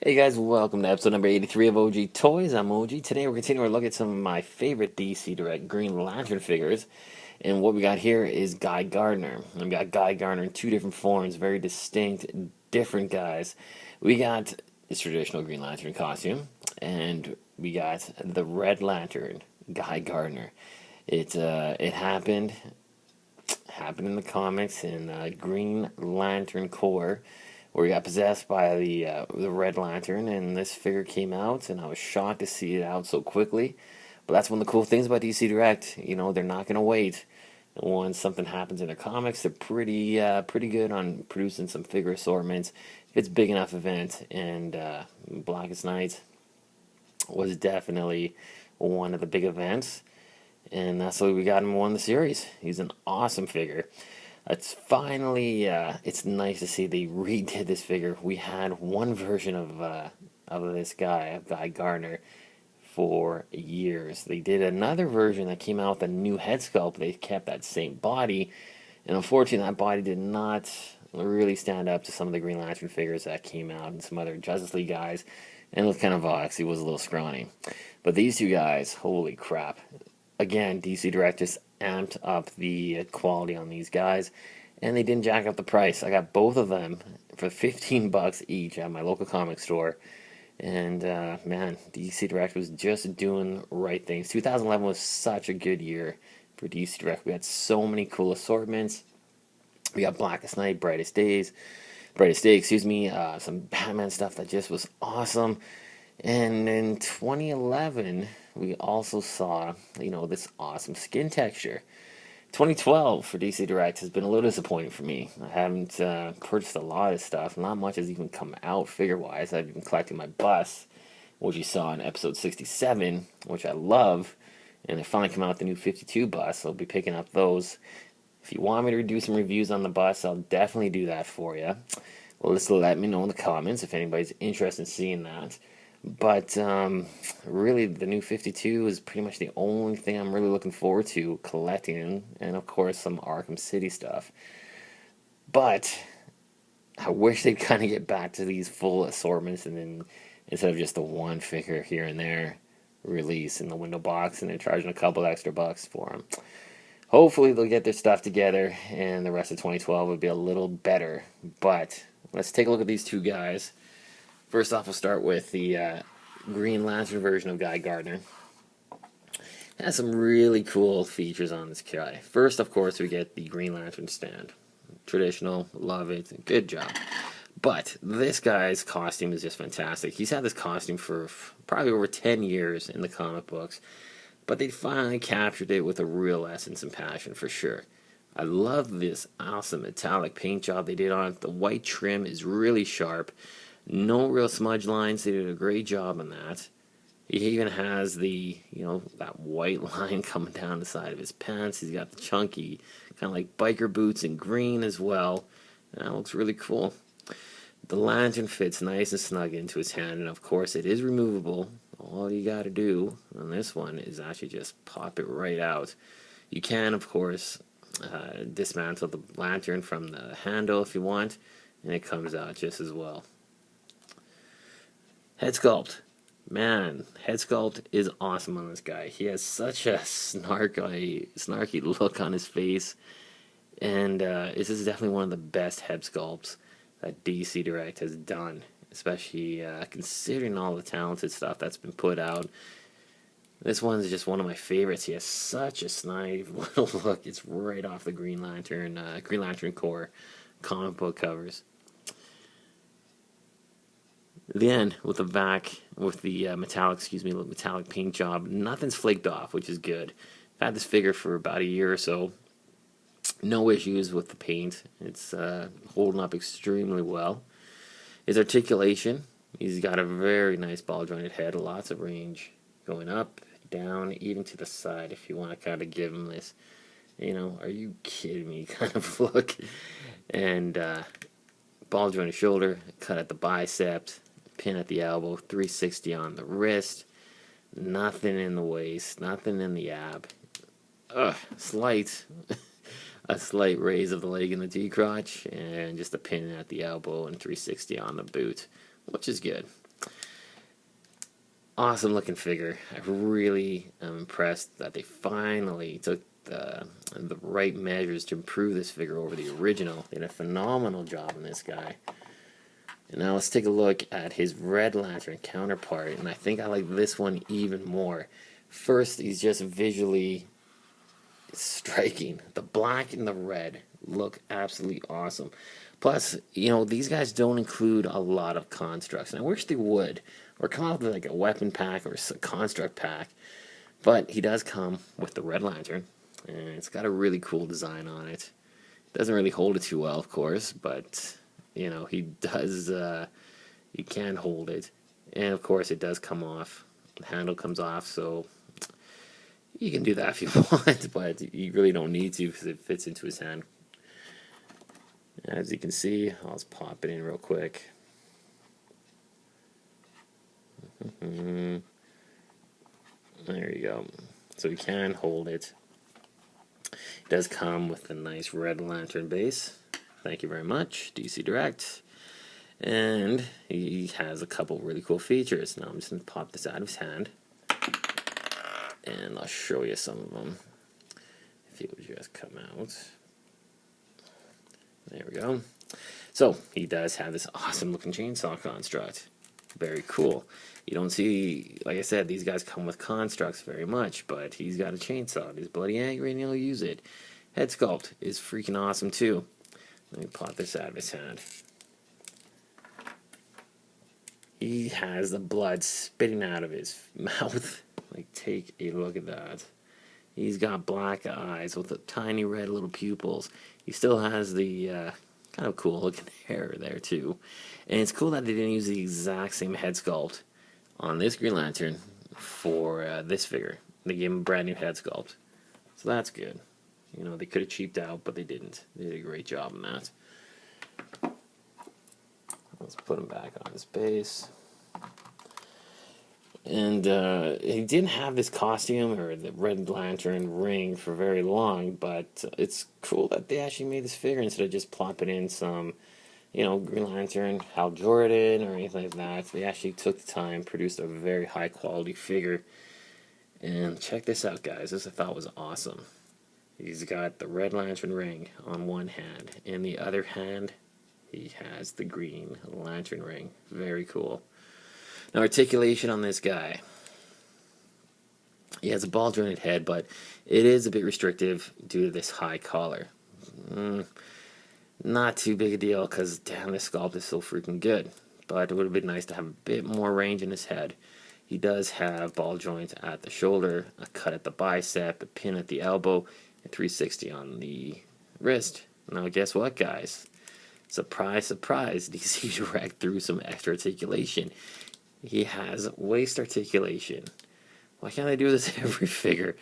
Hey guys, welcome to episode number 83 of OG Toys. I'm OG. Today we're continuing to look at some of my favorite DC Direct Green Lantern figures. And what we got here is Guy Gardner. We've got Guy Gardner in two different forms, very distinct, different guys. We got his traditional Green Lantern costume, and we got the Red Lantern, Guy Gardner. It happened in the comics in Green Lantern Corps, where he got possessed by the Red Lantern, and this figure came out, and I was shocked to see it out so quickly. But that's one of the cool things about DC Direct. You know, they're not going to wait. Once something happens in their comics, they're pretty good on producing some figure assortments. If it's a big enough event, and Blackest Night was definitely one of the big events, and that's why we got him won the series. He's an awesome figure. It's nice to see they redid this figure. We had one version of this guy, of Guy Gardner, for years. They did another version that came out with a new head sculpt. They kept that same body, and unfortunately, that body did not really stand up to some of the Green Lantern figures that came out and some other Justice League guys. And it was kind of actually was a little scrawny. But these two guys, holy crap! Again, DC Direct just amped up the quality on these guys, and they didn't jack up the price. I got both of them for $15 each at my local comic store, and man, DC Direct was just doing right things. 2011 was such a good year for DC Direct. We had so many cool assortments. We got Brightest Day, excuse me, some Batman stuff that just was awesome. And in 2011, we also saw, this awesome skin texture. 2012 for DC Direct has been a little disappointing for me. I haven't purchased a lot of stuff. Not much has even come out figure-wise. I've been collecting my bus, which you saw in episode 67, which I love. And they finally come out with the new 52 bus. I'll be picking up those. If you want me to do some reviews on the bus, I'll definitely do that for you. Well, just let me know in the comments if anybody's interested in seeing that. But really, the new 52 is pretty much the only thing I'm really looking forward to collecting, and of course, some Arkham City stuff. But I wish they'd kind of get back to these full assortments, and then instead of just the one figure here and there release in the window box, and they're charging a couple extra bucks for them. Hopefully, they'll get their stuff together, and the rest of 2012 would be a little better. But let's take a look at these two guys. First off, we'll start with the Green Lantern version of Guy Gardner. It has some really cool features on this guy. First, of course, we get the Green Lantern stand. Traditional, love it, good job. But this guy's costume is just fantastic. He's had this costume for probably over 10 years in the comic books, but they finally captured it with a real essence and passion for sure. I love this awesome metallic paint job they did on it. The white trim is really sharp. No real smudge lines. They did a great job on that. He even has that white line coming down the side of his pants. He's got the chunky, kind of like biker boots in green as well. And that looks really cool. The lantern fits nice and snug into his hand, and of course it is removable. All you got to do on this one is actually just pop it right out. You can, of course, dismantle the lantern from the handle if you want, and it comes out just as well. Head sculpt. Man, head sculpt is awesome on this guy. He has such a snarky look on his face. And this is definitely one of the best head sculpts that DC Direct has done. Especially considering all the talented stuff that's been put out. This one's just one of my favorites. He has such a snide little look. It's right off the Green Lantern Corps comic book covers. Then with the metallic paint job, nothing's flaked off, which is good. I've had this figure for about a year or so. No issues with the paint. It's holding up extremely well. His articulation, he's got a very nice ball jointed head, lots of range going up, down, even to the side if you want to kind of give him this, are you kidding me kind of look. And ball jointed shoulder, cut at the bicep, pin at the elbow, 360 on the wrist, nothing in the waist, nothing in the ab. A slight raise of the leg in the D-crotch, and just a pin at the elbow and 360 on the boot, which is good. Awesome looking figure. I really am impressed that they finally took the right measures to improve this figure over the original. They did a phenomenal job on this guy. And now let's take a look at his Red Lantern counterpart, and I think I like this one even more. First, he's just visually striking. The black and the red look absolutely awesome. Plus, these guys don't include a lot of constructs, and I wish they would, or come out with like a weapon pack or a construct pack. But he does come with the Red Lantern, and it's got a really cool design on it. Doesn't really hold it too well, of course, but he does. He can hold it, and of course, it does come off. The handle comes off, so you can do that if you want, but you really don't need to because it fits into his hand. As you can see, I'll just pop it in real quick. There you go. So he can hold it. It does come with a nice Red Lantern base. Thank you very much, DC Direct. And he has a couple really cool features. Now I'm just going to pop this out of his hand, and I'll show you some of them. If he would just come out. There we go. So he does have this awesome looking chainsaw construct. Very cool. You don't see, like I said, these guys come with constructs very much, but he's got a chainsaw. He's bloody angry and he'll use it. Head sculpt is freaking awesome too. Let me pop this out of his hand. He has the blood spitting out of his mouth. Like, take a look at that. He's got black eyes with the tiny red little pupils. He still has the kind of cool looking hair there too. And it's cool that they didn't use the exact same head sculpt on this Green Lantern for this figure. They gave him a brand new head sculpt. So that's good. They could have cheaped out, but they didn't. They did a great job on that. Let's put him back on his base. And he didn't have this costume or the Red Lantern ring for very long, but it's cool that they actually made this figure instead of just plopping in some, Green Lantern, Hal Jordan, or anything like that. They actually took the time, produced a very high quality figure. And check this out, guys. This I thought was awesome. He's got the Red Lantern ring on one hand. In the other hand, he has the Green Lantern ring. Very cool. Now, articulation on this guy. He has a ball jointed head, but it is a bit restrictive due to this high collar. Not too big a deal because, damn, this sculpt is so freaking good. But it would have been nice to have a bit more range in his head. He does have ball joints at the shoulder, a cut at the bicep, a pin at the elbow, and 360 on the wrist. Now, guess what, guys? Surprise, surprise, DC Direct threw some extra articulation. He has waist articulation. Why can't I do this every figure?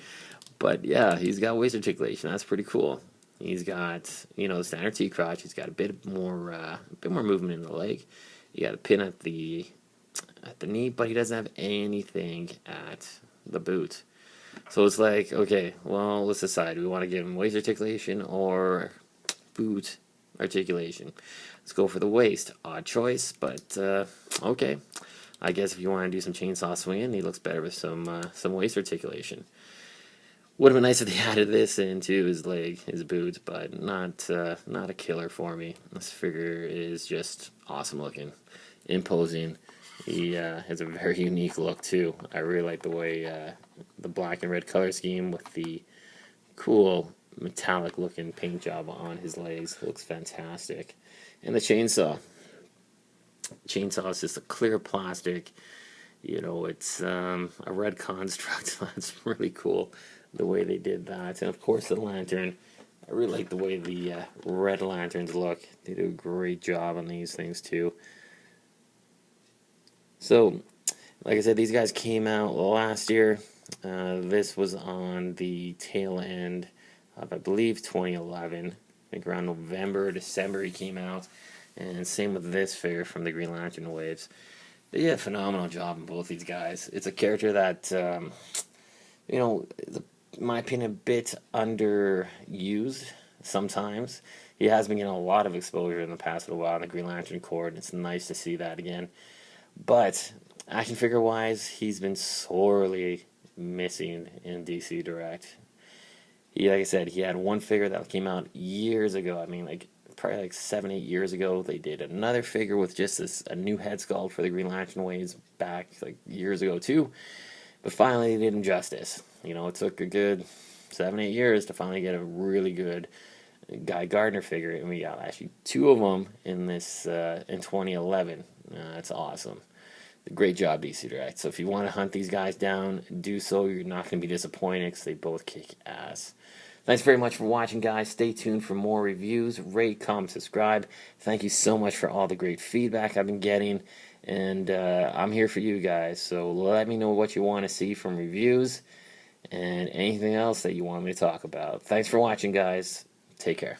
But yeah, he's got waist articulation. That's pretty cool. He's got, the standard T-crotch. He's got a bit more movement in the leg. You got a pin at the knee, but he doesn't have anything at the boot. So it's like, okay, well, let's decide. Do we want to give him waist articulation or boot articulation? Let's go for the waist. Odd choice, but okay. I guess if you want to do some chainsaw swinging, he looks better with some waist articulation. Would have been nice if they added this into his leg, his boot, but not a killer for me. This figure is just awesome looking, imposing. He has a very unique look too. I really like the way the black and red color scheme with the cool metallic looking paint job on his legs. It looks fantastic. And the chainsaw. Chainsaw is just a clear plastic. It's a red construct. That's really cool, the way they did that. And of course the lantern. I really like the way the red lanterns look. They do a great job on these things too. So, like I said, these guys came out last year. This was on the tail end of, I believe, 2011. I think around November, December he came out. And same with this figure from the Green Lantern Waves. They did a phenomenal job on both these guys. It's a character that, in my opinion, a bit underused sometimes. He has been getting a lot of exposure in the past little while in the Green Lantern Corps, and it's nice to see that again. But Action figure wise, he's been sorely missing in DC Direct. Like I said, he had one figure that came out years ago. I mean, like probably like 7, 8 years ago. They did another figure with just a new head sculpt for the Green Lantern ways back like years ago too. But finally, they did him justice. It took a good 7, 8 years to finally get a really good Guy Gardner figure, and we got actually two of them in this in 2011. That's awesome. Great job, DC Direct. So if you want to hunt these guys down, do so. You're not going to be disappointed because they both kick ass. Thanks very much for watching, guys. Stay tuned for more reviews. Rate, comment, subscribe. Thank you so much for all the great feedback I've been getting. And I'm here for you guys. So let me know what you want to see from reviews and anything else that you want me to talk about. Thanks for watching, guys. Take care.